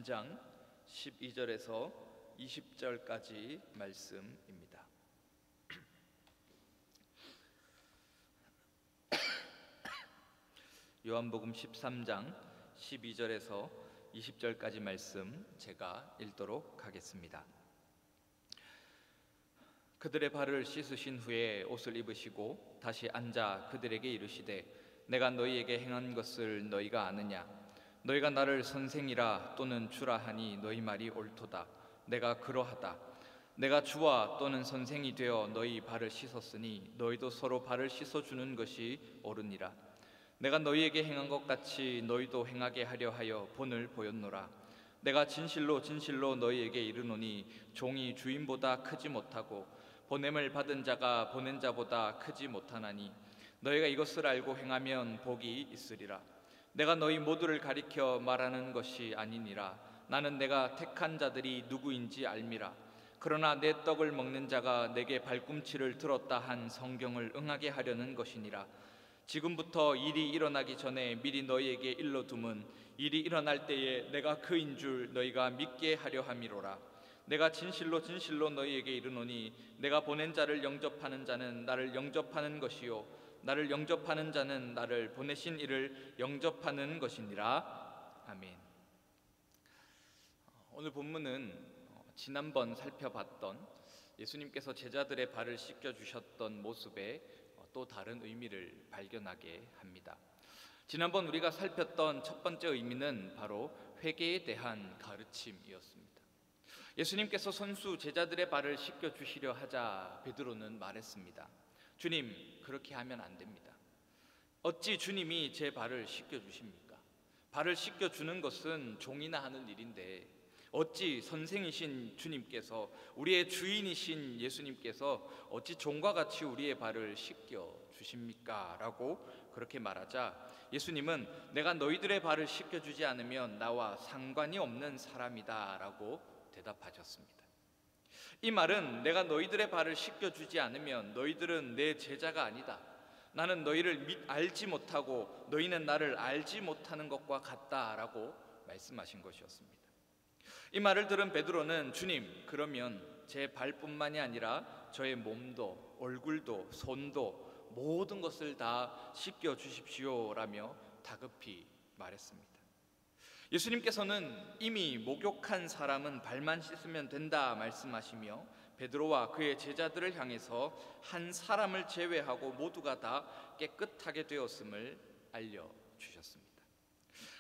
3장 12절에서 20절까지 말씀입니다. 요한복음 13장 12절에서 20절까지 말씀 제가 읽도록 하겠습니다. 그들의 발을 씻으신 후에 옷을 입으시고 다시 앉아 그들에게 이르시되 내가 너희에게 행한 것을 너희가 아느냐? 너희가 나를 선생이라 또는 주라 하니 너희 말이 옳도다. 내가 그러하다. 내가 주와 또는 선생이 되어 너희 발을 씻었으니 너희도 서로 발을 씻어주는 것이 옳으니라. 내가 너희에게 행한 것 같이 너희도 행하게 하려 하여 본을 보였노라. 내가 진실로 진실로 너희에게 이르노니 종이 주인보다 크지 못하고 보냄을 받은 자가 보낸 자보다 크지 못하나니 너희가 이것을 알고 행하면 복이 있으리라. 내가 너희 모두를 가리켜 말하는 것이 아니니라. 나는 내가 택한 자들이 누구인지 알미라. 그러나 내 떡을 먹는 자가 내게 발꿈치를 들었다 한 성경을 응하게 하려는 것이니라. 지금부터 일이 일어나기 전에 미리 너희에게 일러둠은 일이 일어날 때에 내가 그인 줄 너희가 믿게 하려 함이로라. 내가 진실로 진실로 너희에게 이르노니 내가 보낸 자를 영접하는 자는 나를 영접하는 것이요 나를 영접하는 자는 나를 보내신 이를 영접하는 것이니라. 아멘. 오늘 본문은 지난번 살펴봤던 예수님께서 제자들의 발을 씻겨주셨던 모습에 또 다른 의미를 발견하게 합니다. 지난번 우리가 살폈던 첫 번째 의미는 바로 회개에 대한 가르침이었습니다. 예수님께서 선수 제자들의 발을 씻겨주시려 하자 베드로는 말했습니다. 주님, 그렇게 하면 안 됩니다. 어찌 주님이 제 발을 씻겨주십니까? 발을 씻겨주는 것은 종이나 하는 일인데 어찌 선생이신 주님께서, 우리의 주인이신 예수님께서 어찌 종과 같이 우리의 발을 씻겨주십니까? 라고 그렇게 말하자 예수님은 내가 너희들의 발을 씻겨주지 않으면 나와 상관이 없는 사람이다 라고 대답하셨습니다. 이 말은 내가 너희들의 발을 씻겨주지 않으면 너희들은 내 제자가 아니다. 나는 너희를 알지 못하고 너희는 나를 알지 못하는 것과 같다라고 말씀하신 것이었습니다. 이 말을 들은 베드로는 주님, 그러면 제 발뿐만이 아니라 저의 몸도 얼굴도 손도 모든 것을 다 씻겨주십시오라며 다급히 말했습니다. 예수님께서는 이미 목욕한 사람은 발만 씻으면 된다 말씀하시며 베드로와 그의 제자들을 향해서 한 사람을 제외하고 모두가 다 깨끗하게 되었음을 알려주셨습니다.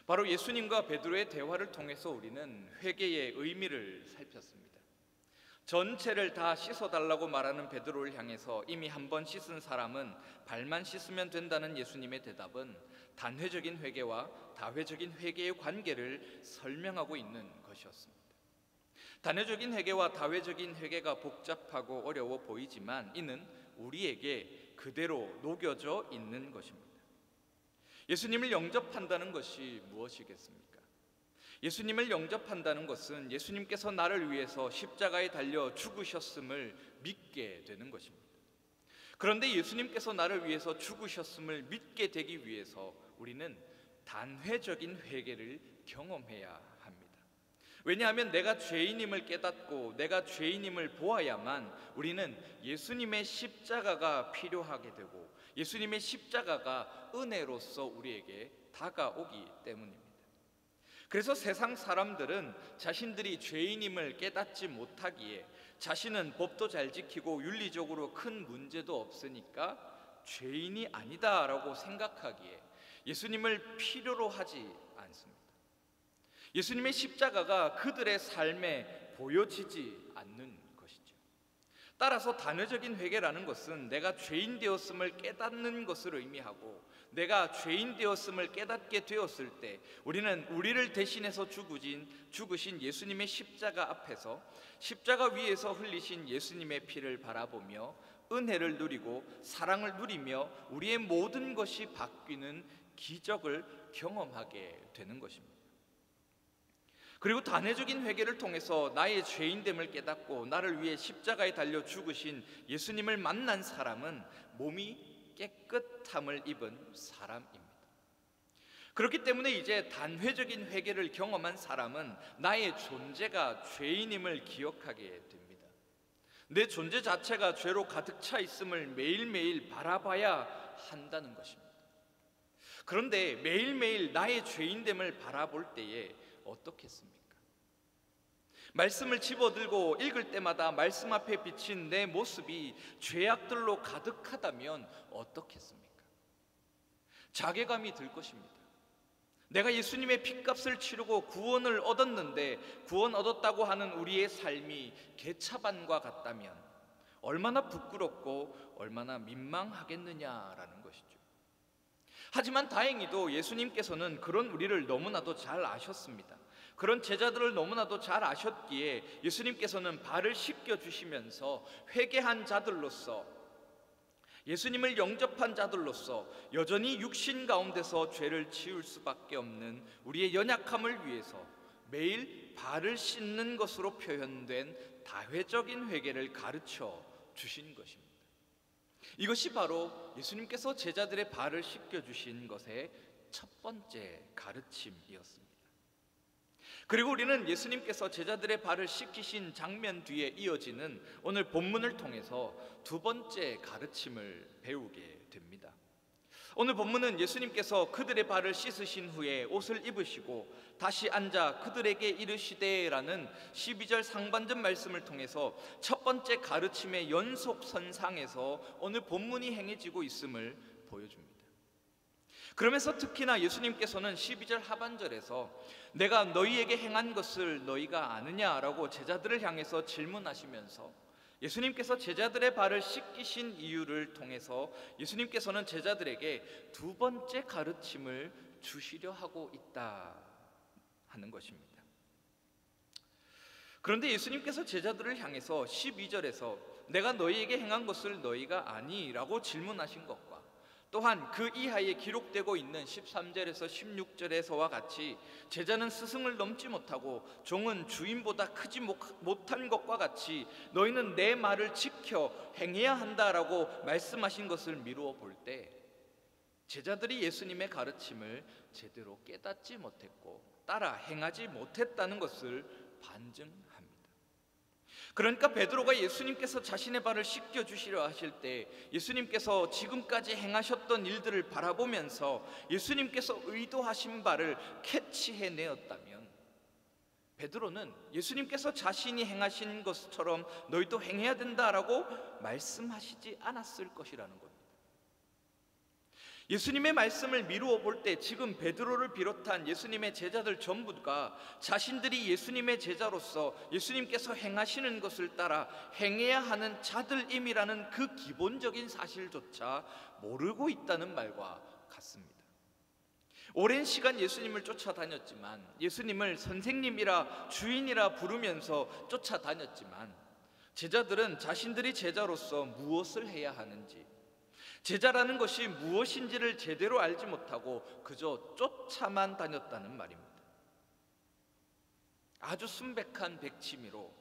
바로 예수님과 베드로의 대화를 통해서 우리는 회개의 의미를 살폈습니다. 전체를 다 씻어달라고 말하는 베드로를 향해서 이미 한 번 씻은 사람은 발만 씻으면 된다는 예수님의 대답은 단회적인 회개와 다회적인 회개의 관계를 설명하고 있는 것이었습니다. 단회적인 회개와 다회적인 회개가 복잡하고 어려워 보이지만 이는 우리에게 그대로 녹여져 있는 것입니다. 예수님을 영접한다는 것이 무엇이겠습니까? 예수님을 영접한다는 것은 예수님께서 나를 위해서 십자가에 달려 죽으셨음을 믿게 되는 것입니다. 그런데 예수님께서 나를 위해서 죽으셨음을 믿게 되기 위해서 우리는 단회적인 회개를 경험해야 합니다. 왜냐하면 내가 죄인임을 깨닫고 내가 죄인임을 보아야만 우리는 예수님의 십자가가 필요하게 되고 예수님의 십자가가 은혜로서 우리에게 다가오기 때문입니다. 그래서 세상 사람들은 자신들이 죄인임을 깨닫지 못하기에 자신은 법도 잘 지키고 윤리적으로 큰 문제도 없으니까 죄인이 아니다라고 생각하기에 예수님을 필요로 하지 않습니다. 예수님의 십자가가 그들의 삶에 보여지지 않는 것이죠. 따라서 단회적인 회개라는 것은 내가 죄인 되었음을 깨닫는 것을 의미하고 내가 죄인 되었음을 깨닫게 되었을 때 우리는 우리를 대신해서 죽으신 예수님의 십자가 앞에서 십자가 위에서 흘리신 예수님의 피를 바라보며 은혜를 누리고 사랑을 누리며 우리의 모든 것이 바뀌는 기적을 경험하게 되는 것입니다. 그리고 단회적인 회개를 통해서 나의 죄인됨을 깨닫고 나를 위해 십자가에 달려 죽으신 예수님을 만난 사람은 몸이 깨끗함을 입은 사람입니다. 그렇기 때문에 이제 단회적인 회개를 경험한 사람은 나의 존재가 죄인임을 기억하게 됩니다. 내 존재 자체가 죄로 가득 차 있음을 매일매일 바라봐야 한다는 것입니다. 그런데 매일매일 나의 죄인됨을 바라볼 때에 어떻겠습니까? 말씀을 집어들고 읽을 때마다 말씀 앞에 비친 내 모습이 죄악들로 가득하다면 어떻겠습니까? 자괴감이 들 것입니다. 내가 예수님의 핏값을 치르고 구원을 얻었는데 구원 얻었다고 하는 우리의 삶이 개차반과 같다면 얼마나 부끄럽고 얼마나 민망하겠느냐라는 것이죠. 하지만 다행히도 예수님께서는 그런 우리를 너무나도 잘 아셨습니다. 그런 제자들을 너무나도 잘 아셨기에 예수님께서는 발을 씻겨주시면서 회개한 자들로서, 예수님을 영접한 자들로서 여전히 육신 가운데서 죄를 지을 수밖에 없는 우리의 연약함을 위해서 매일 발을 씻는 것으로 표현된 다회적인 회개를 가르쳐 주신 것입니다. 이것이 바로 예수님께서 제자들의 발을 씻겨주신 것의 첫 번째 가르침이었습니다. 그리고 우리는 예수님께서 제자들의 발을 씻기신 장면 뒤에 이어지는 오늘 본문을 통해서 두 번째 가르침을 배우게 됩니다. 오늘 본문은 예수님께서 그들의 발을 씻으신 후에 옷을 입으시고 다시 앉아 그들에게 이르시되라는 12절 상반전 말씀을 통해서 첫 번째 가르침의 연속선상에서 오늘 본문이 행해지고 있음을 보여줍니다. 그러면서 특히나 예수님께서는 12절 하반절에서 내가 너희에게 행한 것을 너희가 아느냐라고 제자들을 향해서 질문하시면서 예수님께서 제자들의 발을 씻기신 이유를 통해서 예수님께서는 제자들에게 두 번째 가르침을 주시려 하고 있다 하는 것입니다. 그런데 예수님께서 제자들을 향해서 12절에서 내가 너희에게 행한 것을 너희가 아니라고 질문하신 것과 또한 그 이하에 기록되고 있는 13절에서 16절에서와 같이 제자는 스승을 넘지 못하고 종은 주인보다 크지 못한 것과 같이 너희는 내 말을 지켜 행해야 한다라고 말씀하신 것을 미루어 볼 때 제자들이 예수님의 가르침을 제대로 깨닫지 못했고 따라 행하지 못했다는 것을 반증합니다. 그러니까 베드로가 예수님께서 자신의 발을 씻겨주시려 하실 때 예수님께서 지금까지 행하셨던 일들을 바라보면서 예수님께서 의도하신 바를 캐치해내었다면 베드로는 예수님께서 자신이 행하신 것처럼 너희도 행해야 된다라고 말씀하시지 않았을 것이라는 겁니다. 예수님의 말씀을 미루어 볼 때 지금 베드로를 비롯한 예수님의 제자들 전부가 자신들이 예수님의 제자로서 예수님께서 행하시는 것을 따라 행해야 하는 자들임이라는 그 기본적인 사실조차 모르고 있다는 말과 같습니다. 오랜 시간 예수님을 쫓아다녔지만, 예수님을 선생님이라 주인이라 부르면서 쫓아다녔지만 제자들은 자신들이 제자로서 무엇을 해야 하는지, 제자라는 것이 무엇인지를 제대로 알지 못하고 그저 쫓아만 다녔다는 말입니다. 아주 순백한 백치미로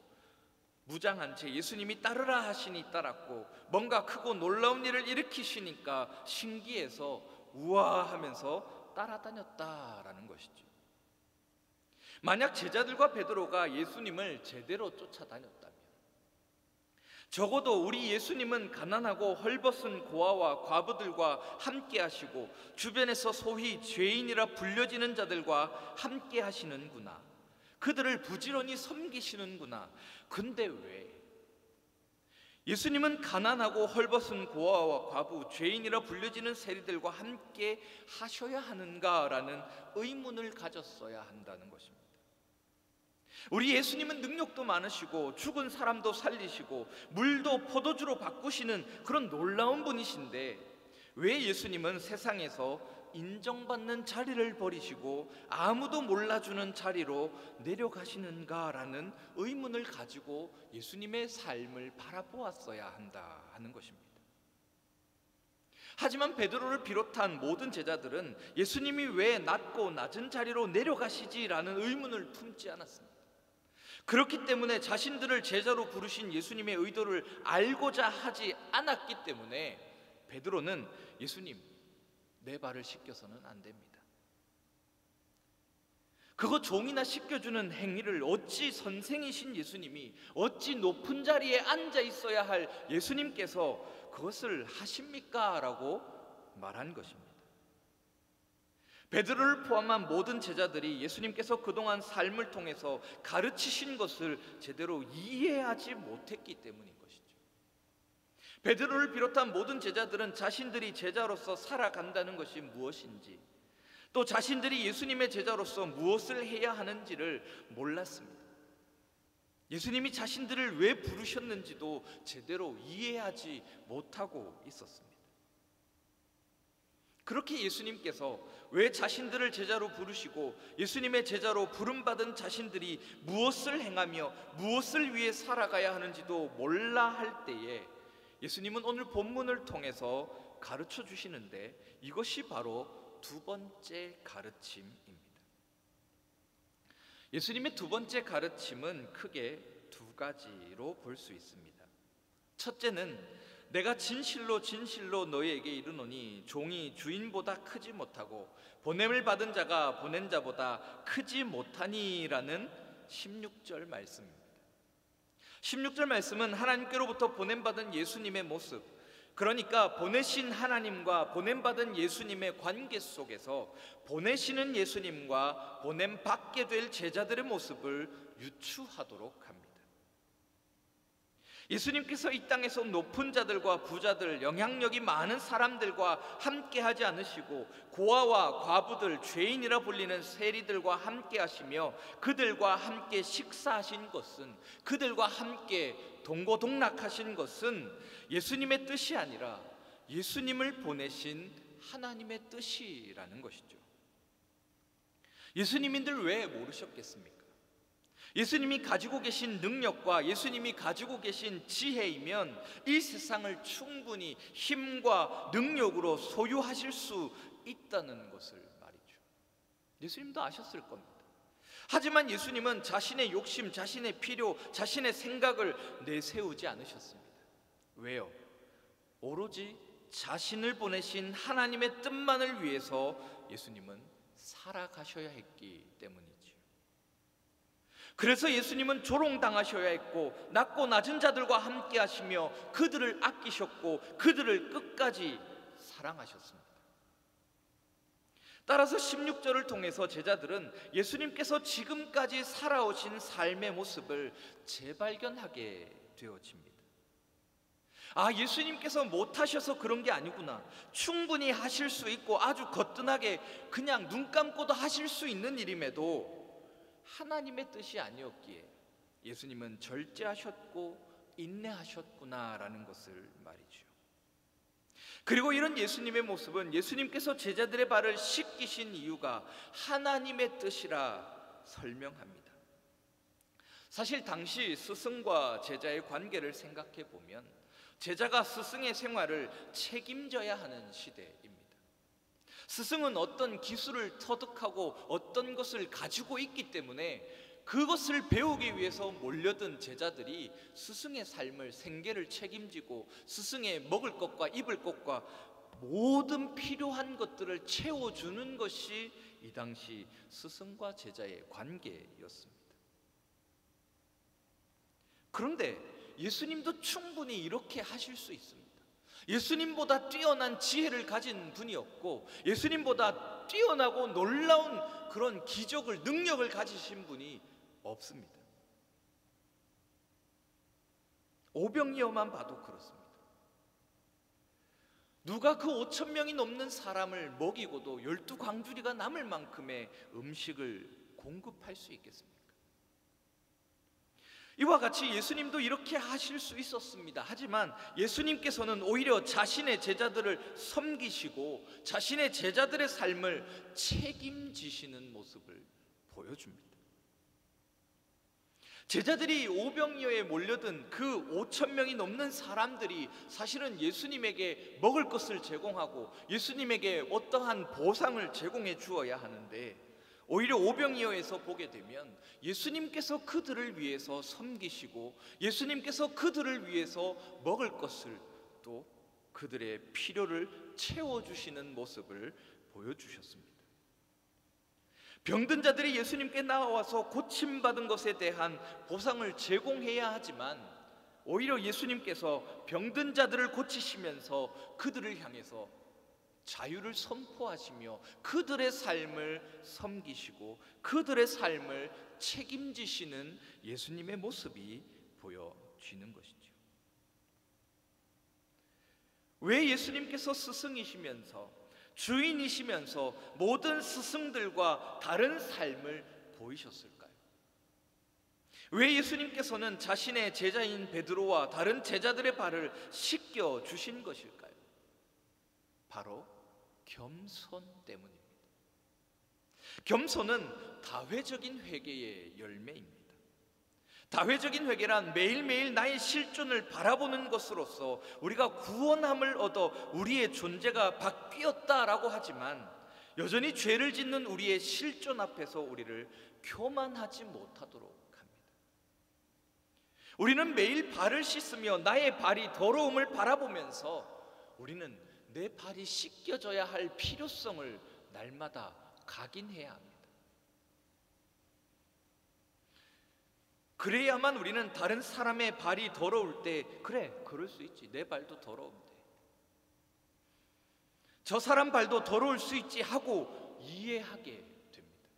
무장한 채 예수님이 따르라 하시니 따랐고 뭔가 크고 놀라운 일을 일으키시니까 신기해서 우아하면서 따라다녔다라는 것이죠. 만약 제자들과 베드로가 예수님을 제대로 쫓아다녔다면 적어도 우리 예수님은 가난하고 헐벗은 고아와 과부들과 함께 하시고 주변에서 소위 죄인이라 불려지는 자들과 함께 하시는구나, 그들을 부지런히 섬기시는구나. 근데 왜 예수님은 가난하고 헐벗은 고아와 과부, 죄인이라 불려지는 세리들과 함께 하셔야 하는가라는 의문을 가졌어야 한다는 것입니다. 우리 예수님은 능력도 많으시고 죽은 사람도 살리시고 물도 포도주로 바꾸시는 그런 놀라운 분이신데 왜 예수님은 세상에서 인정받는 자리를 버리시고 아무도 몰라주는 자리로 내려가시는가라는 의문을 가지고 예수님의 삶을 바라보았어야 한다 하는 것입니다. 하지만 베드로를 비롯한 모든 제자들은 예수님이 왜 낮고 낮은 자리로 내려가시지라는 의문을 품지 않았습니다. 그렇기 때문에 자신들을 제자로 부르신 예수님의 의도를 알고자 하지 않았기 때문에 베드로는 예수님, 내 발을 씻겨서는 안 됩니다. 그거 종이나 씻겨주는 행위를 어찌 선생이신 예수님이, 어찌 높은 자리에 앉아 있어야 할 예수님께서 그것을 하십니까? 라고 말한 것입니다. 베드로를 포함한 모든 제자들이 예수님께서 그동안 삶을 통해서 가르치신 것을 제대로 이해하지 못했기 때문인 것이죠. 베드로를 비롯한 모든 제자들은 자신들이 제자로서 살아간다는 것이 무엇인지, 또 자신들이 예수님의 제자로서 무엇을 해야 하는지를 몰랐습니다. 예수님이 자신들을 왜 부르셨는지도 제대로 이해하지 못하고 있었습니다. 그렇게 예수님께서 왜 자신들을 제자로 부르시고 예수님의 제자로 부름받은 자신들이 무엇을 행하며 무엇을 위해 살아가야 하는지도 몰라 할 때에 예수님은 오늘 본문을 통해서 가르쳐 주시는데, 이것이 바로 두 번째 가르침입니다. 예수님의 두 번째 가르침은 크게 두 가지로 볼 수 있습니다. 첫째는 내가 진실로 진실로 너희에게 이르노니 종이 주인보다 크지 못하고 보냄을 받은 자가 보낸 자보다 크지 못하니라는 16절 말씀입니다. 16절 말씀은 하나님께로부터 보냄받은 예수님의 모습, 그러니까 보내신 하나님과 보냄받은 예수님의 관계 속에서 보내시는 예수님과 보냄받게 될 제자들의 모습을 유추하도록 합니다. 예수님께서 이 땅에서 높은 자들과 부자들, 영향력이 많은 사람들과 함께 하지 않으시고 고아와 과부들, 죄인이라 불리는 세리들과 함께 하시며 그들과 함께 식사하신 것은, 그들과 함께 동고동락하신 것은 예수님의 뜻이 아니라 예수님을 보내신 하나님의 뜻이라는 것이죠. 예수님인들 왜 모르셨겠습니까? 예수님이 가지고 계신 능력과 예수님이 가지고 계신 지혜이면 이 세상을 충분히 힘과 능력으로 소유하실 수 있다는 것을 말이죠. 예수님도 아셨을 겁니다. 하지만 예수님은 자신의 욕심, 자신의 필요, 자신의 생각을 내세우지 않으셨습니다. 왜요? 오로지 자신을 보내신 하나님의 뜻만을 위해서 예수님은 살아가셔야 했기 때문이지요. 그래서 예수님은 조롱당하셔야 했고 낮고 낮은 자들과 함께 하시며 그들을 아끼셨고 그들을 끝까지 사랑하셨습니다. 따라서 16절을 통해서 제자들은 예수님께서 지금까지 살아오신 삶의 모습을 재발견하게 되어집니다. 아, 예수님께서 못하셔서 그런 게 아니구나. 충분히 하실 수 있고 아주 거뜬하게 그냥 눈 감고도 하실 수 있는 일임에도 하나님의 뜻이 아니었기에 예수님은 절제하셨고 인내하셨구나라는 것을 말이죠. 그리고 이런 예수님의 모습은 예수님께서 제자들의 발을 씻기신 이유가 하나님의 뜻이라 설명합니다. 사실 당시 스승과 제자의 관계를 생각해 보면 제자가 스승의 생활을 책임져야 하는 시대입니다. 스승은 어떤 기술을 터득하고 어떤 것을 가지고 있기 때문에 그것을 배우기 위해서 몰려든 제자들이 스승의 삶을, 생계를 책임지고 스승의 먹을 것과 입을 것과 모든 필요한 것들을 채워주는 것이 이 당시 스승과 제자의 관계였습니다. 그런데 예수님도 충분히 이렇게 하실 수 있습니다. 예수님보다 뛰어난 지혜를 가진 분이었고 예수님보다 뛰어나고 놀라운 그런 기적을, 능력을 가지신 분이 없습니다. 오병이어만 봐도 그렇습니다. 누가 그 5,000명이 넘는 사람을 먹이고도 12광주리가 남을 만큼의 음식을 공급할 수 있겠습니까? 이와 같이 예수님도 이렇게 하실 수 있었습니다. 하지만 예수님께서는 오히려 자신의 제자들을 섬기시고 자신의 제자들의 삶을 책임지시는 모습을 보여줍니다. 제자들이 오병이어에 몰려든 그 5,000명이 넘는 사람들이 사실은 예수님에게 먹을 것을 제공하고 예수님에게 어떠한 보상을 제공해 주어야 하는데 오히려 오병이어에서 보게 되면 예수님께서 그들을 위해서 섬기시고 예수님께서 그들을 위해서 먹을 것을 또 그들의 필요를 채워주시는 모습을 보여주셨습니다. 병든 자들이 예수님께 나와서 고침받은 것에 대한 보상을 제공해야 하지만 오히려 예수님께서 병든 자들을 고치시면서 그들을 향해서 자유를 선포하시며 그들의 삶을 섬기시고 그들의 삶을 책임지시는 예수님의 모습이 보여지는 것이죠. 왜 예수님께서 스승이시면서 주인이시면서 모든 스승들과 다른 삶을 보이셨을까요? 왜 예수님께서는 자신의 제자인 베드로와 다른 제자들의 발을 씻겨 주신 것일까요? 바로 겸손 때문입니다. 겸손은 다회적인 회개의 열매입니다. 다회적인 회개란 매일매일 나의 실존을 바라보는 것으로서 우리가 구원함을 얻어 우리의 존재가 바뀌었다라고 하지만 여전히 죄를 짓는 우리의 실존 앞에서 우리를 교만하지 못하도록 합니다. 우리는 매일 발을 씻으며 나의 발이 더러움을 바라보면서 우리는 내 발이 씻겨져야 할 필요성을 날마다 각인해야 합니다. 그래야만 우리는 다른 사람의 발이 더러울 때 그래, 그럴 수 있지, 내 발도 더러운데 저 사람 발도 더러울 수 있지 하고 이해하게 됩니다.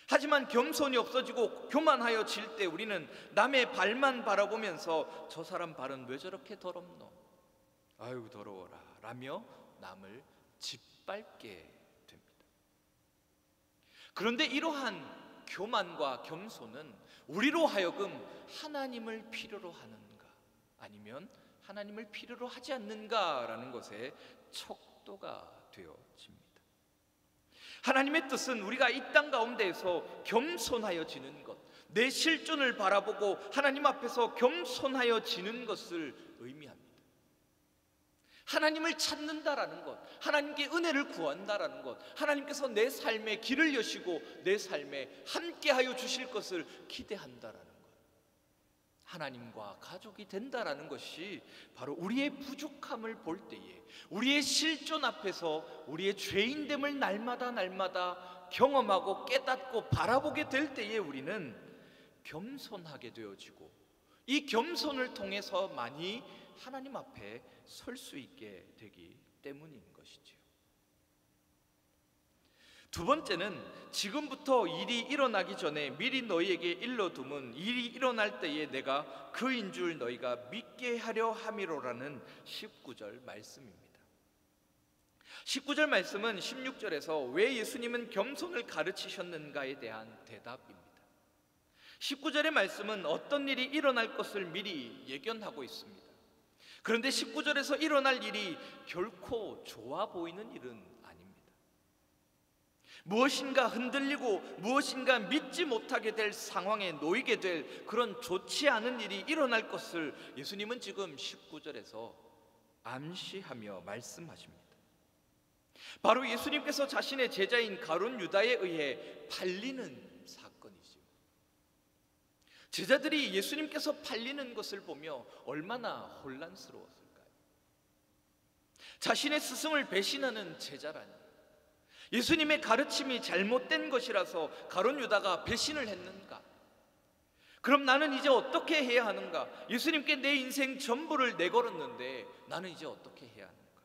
하지만 겸손이 없어지고 교만하여질 때 우리는 남의 발만 바라보면서 저 사람 발은 왜 저렇게 더럽노? 아유 더러워라 라며 남을 짓밟게 됩니다. 그런데 이러한 교만과 겸손은 우리로 하여금 하나님을 필요로 하는가 아니면 하나님을 필요로 하지 않는가라는 것에 척도가 되어집니다. 하나님의 뜻은 우리가 이 땅 가운데에서 겸손하여지는 것, 내 실존을 바라보고 하나님 앞에서 겸손하여지는 것을 의미합니다. 하나님을 찾는다라는 것, 하나님께 은혜를 구한다라는 것, 하나님께서 내 삶에 길을 여시고 내 삶에 함께하여 주실 것을 기대한다라는 것, 하나님과 가족이 된다라는 것이 바로 우리의 부족함을 볼 때에 우리의 실존 앞에서 우리의 죄인됨을 날마다 경험하고 깨닫고 바라보게 될 때에 우리는 겸손하게 되어지고 이 겸손을 통해서만이 하나님 앞에 설 수 있게 되기 때문인 것이지요. 두 번째는 지금부터 일이 일어나기 전에 미리 너희에게 일러둠은 일이 일어날 때에 내가 그인 줄 너희가 믿게 하려 함이로라는 19절 말씀입니다. 19절 말씀은 16절에서 왜 예수님은 겸손을 가르치셨는가에 대한 대답입니다. 19절의 말씀은 어떤 일이 일어날 것을 미리 예견하고 있습니다. 그런데 19절에서 일어날 일이 결코 좋아 보이는 일은 아닙니다. 무엇인가 흔들리고 무엇인가 믿지 못하게 될 상황에 놓이게 될 그런 좋지 않은 일이 일어날 것을 예수님은 지금 19절에서 암시하며 말씀하십니다. 바로 예수님께서 자신의 제자인 가룟 유다에 의해 팔리는 사건이죠. 제자들이 예수님께서 팔리는 것을 보며 얼마나 혼란스러웠을까요? 자신의 스승을 배신하는 제자라니, 예수님의 가르침이 잘못된 것이라서 가룟 유다가 배신을 했는가? 그럼 나는 이제 어떻게 해야 하는가? 예수님께 내 인생 전부를 내걸었는데 나는 이제 어떻게 해야 하는가?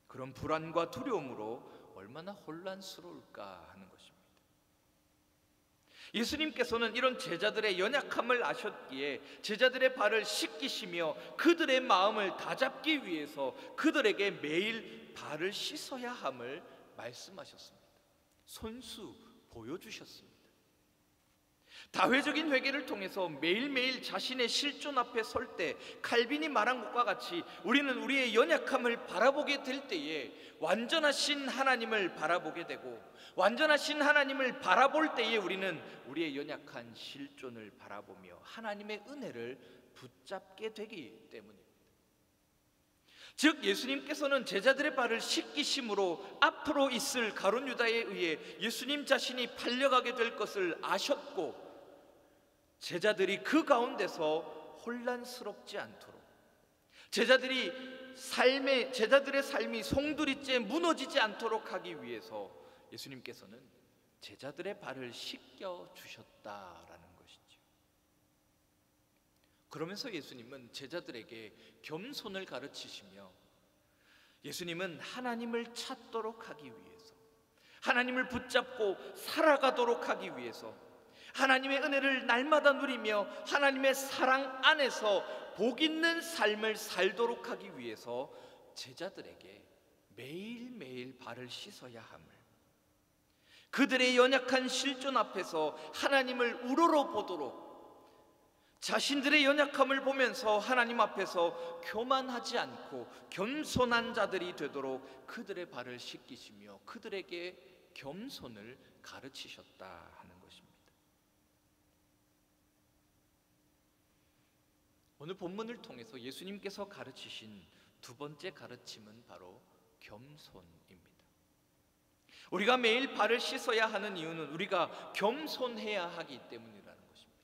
그런 불안과 두려움으로 얼마나 혼란스러울까 하는 것입니다. 예수님께서는 이런 제자들의 연약함을 아셨기에 제자들의 발을 씻기시며 그들의 마음을 다잡기 위해서 그들에게 매일 발을 씻어야 함을 말씀하셨습니다. 손수 보여주셨습니다. 다회적인 회개를 통해서 매일매일 자신의 실존 앞에 설 때 칼빈이 말한 것과 같이 우리는 우리의 연약함을 바라보게 될 때에 완전하신 하나님을 바라보게 되고, 완전하신 하나님을 바라볼 때에 우리는 우리의 연약한 실존을 바라보며 하나님의 은혜를 붙잡게 되기 때문입니다. 즉 예수님께서는 제자들의 발을 씻기심으로 앞으로 있을 가룟 유다에 의해 예수님 자신이 팔려가게 될 것을 아셨고, 제자들이 그 가운데서 혼란스럽지 않도록, 제자들의 삶이 송두리째 무너지지 않도록 하기 위해서 예수님께서는 제자들의 발을 씻겨 주셨다라는 것이죠. 그러면서 예수님은 제자들에게 겸손을 가르치시며, 예수님은 하나님을 찾도록 하기 위해서, 하나님을 붙잡고 살아가도록 하기 위해서, 하나님의 은혜를 날마다 누리며 하나님의 사랑 안에서 복 있는 삶을 살도록 하기 위해서 제자들에게 매일매일 발을 씻어야 함을, 그들의 연약한 실존 앞에서 하나님을 우러러 보도록, 자신들의 연약함을 보면서 하나님 앞에서 교만하지 않고 겸손한 자들이 되도록 그들의 발을 씻기시며 그들에게 겸손을 가르치셨다 하는 것입니다. 오늘 본문을 통해서 예수님께서 가르치신 두 번째 가르침은 바로 겸손입니다. 우리가 매일 발을 씻어야 하는 이유는 우리가 겸손해야 하기 때문이라는 것입니다.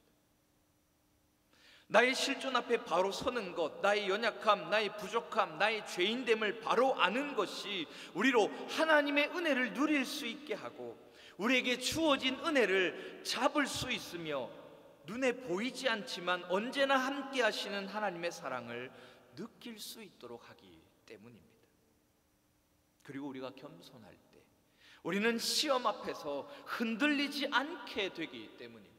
나의 실존 앞에 바로 서는 것, 나의 연약함, 나의 부족함, 나의 죄인됨을 바로 아는 것이 우리로 하나님의 은혜를 누릴 수 있게 하고, 우리에게 주어진 은혜를 잡을 수 있으며, 눈에 보이지 않지만 언제나 함께 하시는 하나님의 사랑을 느낄 수 있도록 하기 때문입니다. 그리고 우리가 겸손할 때 우리는 시험 앞에서 흔들리지 않게 되기 때문입니다.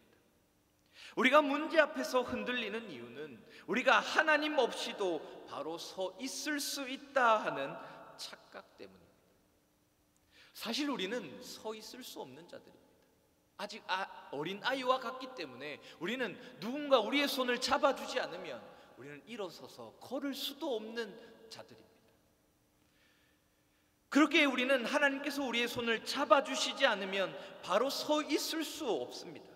우리가 문제 앞에서 흔들리는 이유는 우리가 하나님 없이도 바로 서 있을 수 있다 하는 착각 때문입니다. 사실 우리는 서 있을 수 없는 자들입니다. 아직 어린 아이와 같기 때문에 우리는 누군가 우리의 손을 잡아주지 않으면 우리는 일어서서 걸을 수도 없는 자들입니다. 그렇게 우리는 하나님께서 우리의 손을 잡아주시지 않으면 바로 서 있을 수 없습니다.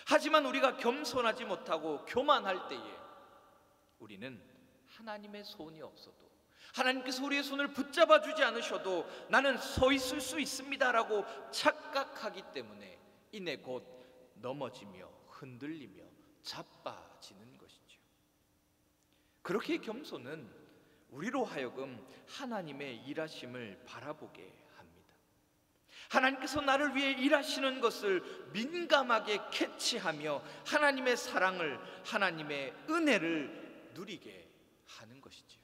하지만 우리가 겸손하지 못하고 교만할 때에 우리는 하나님의 손이 없어도, 하나님께서 우리의 손을 붙잡아 주지 않으셔도 나는 서 있을 수 있습니다라고 착각하기 때문에 이내 곧 넘어지며 흔들리며 자빠지는 것이죠. 그렇게 겸손은 우리로 하여금 하나님의 일하심을 바라보게 합니다. 하나님께서 나를 위해 일하시는 것을 민감하게 캐치하며 하나님의 사랑을, 하나님의 은혜를 누리게 하는 것이지요.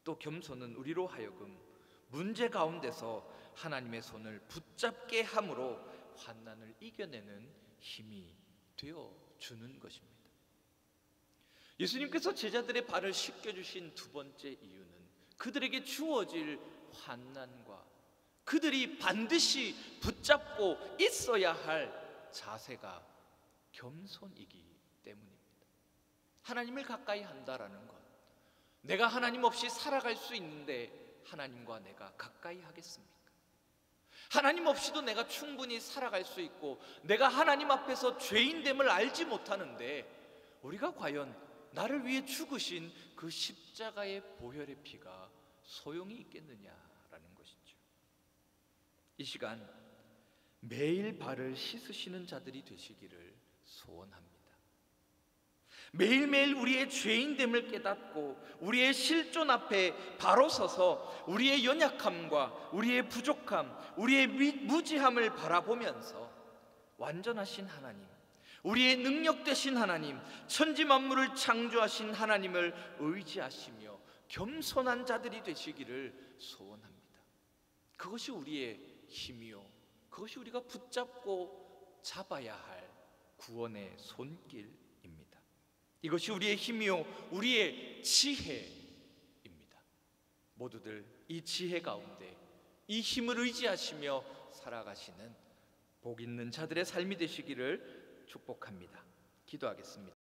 또 겸손은 우리로 하여금 문제 가운데서 하나님의 손을 붙잡게 함으로 환난을 이겨내는 힘이 되어주는 것입니다. 예수님께서 제자들의 발을 씻겨주신 두 번째 이유는 그들에게 주어질 환난과 그들이 반드시 붙잡고 있어야 할 자세가 겸손이기 때문입니다. 하나님을 가까이 한다라는 것, 내가 하나님 없이 살아갈 수 있는데 하나님과 내가 가까이 하겠습니까? 하나님 없이도 내가 충분히 살아갈 수 있고 내가 하나님 앞에서 죄인됨을 알지 못하는데 우리가 과연 나를 위해 죽으신 그 십자가의 보혈의 피가 소용이 있겠느냐라는 것이죠. 이 시간 매일 발을 씻으시는 자들이 되시기를 소원합니다. 매일매일 우리의 죄인됨을 깨닫고 우리의 실존 앞에 바로 서서 우리의 연약함과 우리의 부족함, 우리의 무지함을 바라보면서 완전하신 하나님, 우리의 능력 되신 하나님, 천지 만물을 창조하신 하나님을 의지하시며 겸손한 자들이 되시기를 소원합니다. 그것이 우리의 힘이요, 그것이 우리가 붙잡고 잡아야 할 구원의 손길입니다. 이것이 우리의 힘이요 우리의 지혜입니다. 모두들 이 지혜 가운데 이 힘을 의지하시며 살아가시는 복 있는 자들의 삶이 되시기를 축복합니다. 기도하겠습니다.